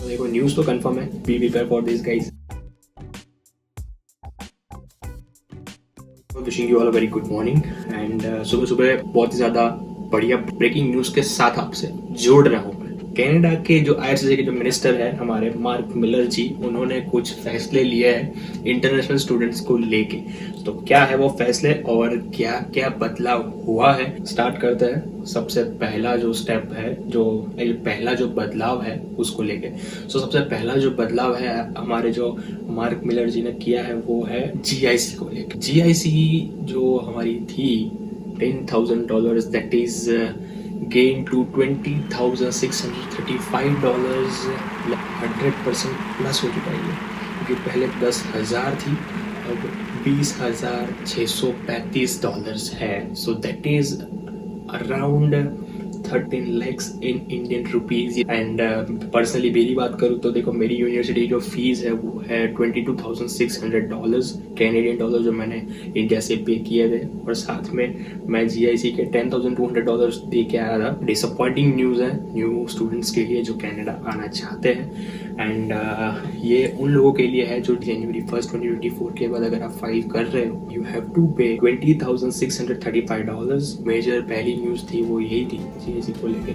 देखो न्यूज़ तो कंफर्म है, B prepare for this guys. Wishing you all a very good morning and सुबह सुबह बहुत ही ज़्यादा बढ़िया ब्रेकिंग न्यूज़ के साथ आपसे जोड़ रहा हूँ। कनाडा के जो आईआरसीसी के जो मिनिस्टर है हमारे मार्क मिलर जी, उन्होंने कुछ फैसले लिए हैं इंटरनेशनल स्टूडेंट्स को लेके। तो क्या है वो फैसले और क्या क्या बदलाव हुआ है, स्टार्ट करते हैं। सबसे पहला जो स्टेप है, जो पहला जो बदलाव है उसको लेके। सबसे पहला जो बदलाव है हमारे जो मार्क मिलर जी ने किया है वो है जीआईसी को लेके। जीआईसी जो हमारी थी $10,000, that is gain to $20,635, 100% plus हो चुका है ये, क्योंकि पहले 10,000 थी, अब $20,635 है। So that is around 13 lakhs in Indian rupees। And personally मेरी बात करूँ तो देखो, मेरी यूनिवर्सिटी जो फीस है वो है $22,600 कैनेडियन डॉलर, जो मैंने इंडिया से पे किए थे। और साथ में मैं जीआईसी के $10,200 दे के आया था। डिसअपॉइंटिंग न्यूज़ है न्यू स्टूडेंट्स के लिए जो कनाडा आना चाहते हैं। एंड ये उन लोगों के लिए है जो जनवरी 1, 2024 के बाद अगर आप फाइल कर रहे हो, यू हैव टू पे $20,635। मेजर पहली न्यूज़ थी वो यही थी जीआईसी को लेके।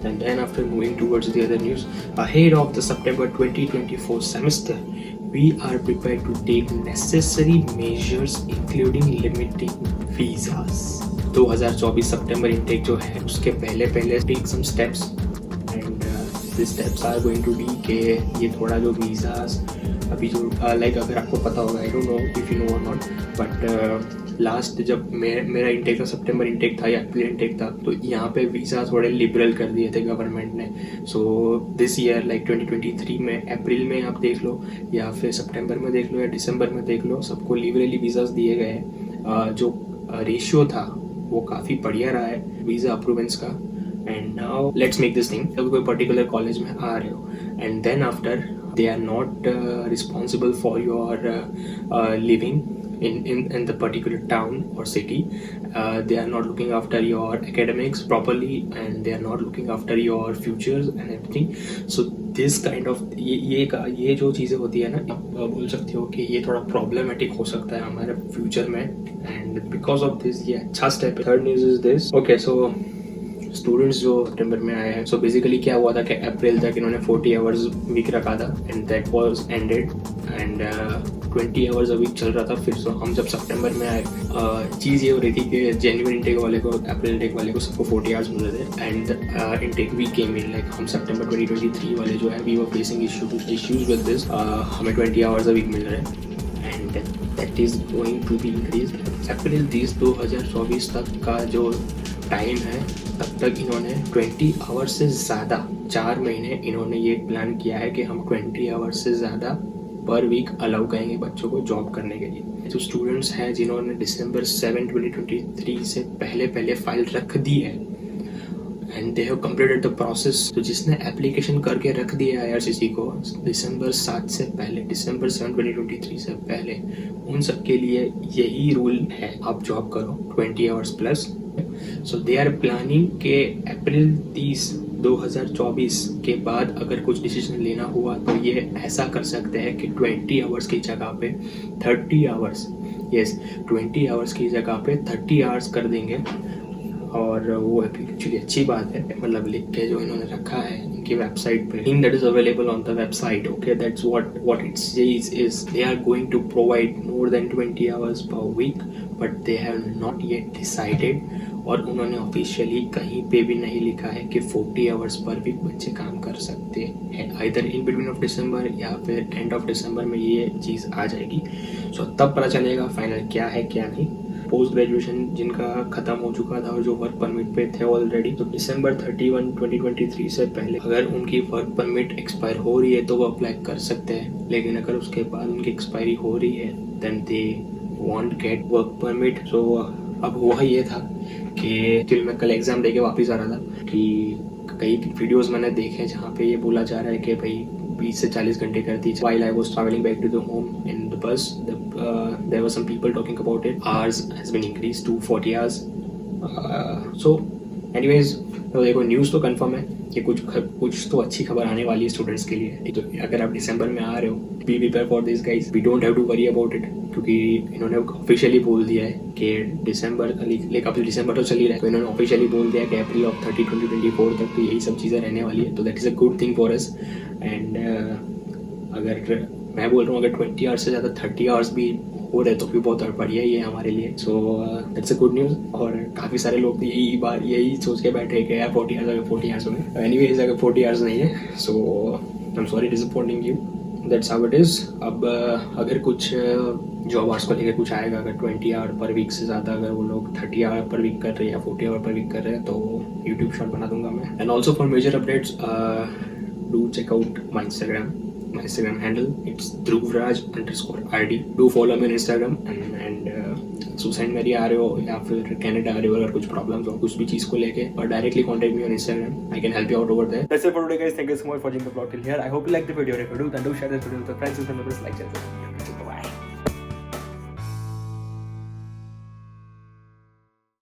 And then after moving towards the other news, ahead of the September 2024 semester, we are prepared to take necessary measures including limiting visas। 2024 September intake जो है उसके पहले take some steps and these steps are going to be कि ये थोड़ा जो visas अभी जो लाइक अगर आपको पता होगा, I don't know if you know और नॉट, बट लास्ट जब मेरा इंटेक था, सितंबर इंटेक था या अप्रैल इंटेक था, तो यहाँ पे वीज़ा थोड़े लिबरल कर दिए थे गवर्नमेंट ने। सो दिस ईयर लाइक 2023 में अप्रैल में आप देख लो या फिर सितंबर में देख लो या दिसंबर में देख लो, सबको लिबरली वीज़ास दिए गए हैं। जो रेशियो था वो काफ़ी बढ़िया रहा है वीज़ा अप्रूवेंस का। And now let's make this thing, जब कोई पर्टिकुलर कॉलेज में आ रहे हो and then after they are not responsible for your living in the particular town or city, they are not looking after your academics properly and they are not looking after your futures and everything। So this kind of ये जो चीज़ें होती है ना, आप बोल सकते हो कि ये थोड़ा प्रॉब्लमेटिक हो सकता है हमारे फ्यूचर में। एंड बिकॉज ऑफ दिस ये अच्छा स्टेप है। Third news is this, okay, so students जो सितंबर में आए हैं, सो बेसिकली क्या हुआ था कि अप्रैल तक इन्होंने 40 आवर्स वीक रखा था and that was ended and 20 hours a week चल रहा था फिर। सो हम जब सितंबर में आए, चीज़ ये हो रही थी कि जनवरी इंटेक वाले को, अप्रैल इंटेक वाले को सबको 40 आवर्स मिल रहे थे and intake we came in like हम सितंबर 2023 वाले जो है we were facing issues with this. हमें 20 आवर्स अ वीक मिल रहे हैं and that is going to be increase. April 2024 तक का जो टाइम है तब तक इन्होंने 20 आवर्स से ज़्यादा, 4 महीने इन्होंने ये प्लान किया है कि हम 20 आवर्स से ज़्यादा पर वीक अलाउ करेंगे बच्चों को जॉब करने के लिए। जो स्टूडेंट्स हैं जिन्होंने दिसंबर 7, 2023 से पहले फाइल रख दी है and they have completed the process, तो जिसने एप्लीकेशन करके रख दिया है आईआरसीसी को दिसंबर 7 से पहले, दिसंबर 7, 2023 से पहले, उन सब के लिए यही रूल है, आप जॉब करो 20 hours plus. So they are planning के अप्रैल 30, 2024 के बाद अगर कुछ डिसीजन लेना हुआ तो ये ऐसा कर सकते हैं कि 20 आवर्स की जगह पे 30 आवर्स, यस 20 आवर्स की जगह पे 30 आवर्स कर देंगे। और वो एक्चुअली अच्छी बात है, मतलब लिख के जो इन्होंने रखा है इनकी वेबसाइट पे, thing that is available on the website, okay, that's what it says is they are going to provide more than 20 hours per week, but they have not yet decided. और उन्होंने ऑफिशियली कहीं पे भी नहीं लिखा है कि 40 आवर्स पर वीक बच्चे काम कर सकते हैं। Either in between of December या फिर एंड ऑफ दिसंबर में ये चीज़ आ जाएगी। सो तब पता चलेगा फाइनल क्या है क्या नहीं। पोस्ट ग्रेजुएशन जिनका ख़त्म हो चुका था और जो वर्क परमिट पे थे ऑलरेडी, तो दिसंबर 31, 2023 से पहले अगर उनकी वर्क परमिट एक्सपायर हो रही है तो वो अप्लाई कर सकते हैं। लेकिन अगर उसके बाद उनकी एक्सपायरी हो रही है then they won't get work permit. So अब हुआ ये था कि फिर मैं कल एग्ज़ाम देके वापस आ रहा था कि कई वीडियोस मैंने देखे जहाँ पे ये बोला जा रहा है कि भाई 20 से 40 घंटे करती है। While I was traveling back to the home in the bus, there were some people talking about it. Hours has been increased to 40 hours. So anyways, तो देखो न्यूज़ तो कंफर्म है कि कुछ तो अच्छी खबर आने वाली है स्टूडेंट्स के लिए। तो अगर आप दिसंबर में आ रहे हो, be prepare for this guys, we don't have to worry about it, क्योंकि इन्होंने ऑफिशियली बोल दिया है कि दिसंबर, लाइक अब दिसंबर तो चल ही रहा है, तो इन्होंने ऑफिशियली बोल दिया है कि अप्रैल ऑफ 2024 तक तो यही सब चीज़ें रहने वाली है। तो that is a good thing for us. And अगर मैं बोल रहा हूँ अगर 20 आवर्स से ज़्यादा 30 आवर्स भी हो रहे तो भी बहुत बढ़िया ही है हमारे लिए। So that's a good news. और काफ़ी सारे लोग तो यही सोच के बैठे हैं कि यार 40 आवर्स हो गए। एनीवेज अगर 40 आवर्स नहीं है, so I am sorry disappointing you, that's how it is. अब अगर कुछ जॉब आवर्स को लेकर कुछ आएगा, अगर 20 आवर पर वीक से ज़्यादा अगर वो लोग 30 आवर पर वीक कर रहे हैं या 40 आवर पर वीक कर रहे हैं तो यूट्यूब शॉर्ट बना दूंगा मैं। And also for major updates do check out my Instagram handle. It's dhruvraj_rd. Do follow me on Instagram and suicide मेरी आ रहे हो या फिर कनाडा आ रहे हो, अगर कुछ प्रॉब्लम्स हो कुछ भी चीज़ को लेके, और directly contact me on Instagram. I can help you out over there. That's it for today guys. Thank you so much for watching the vlog till here. I hope you like the video. If you do, then do share this video with your friends and members. Like, share,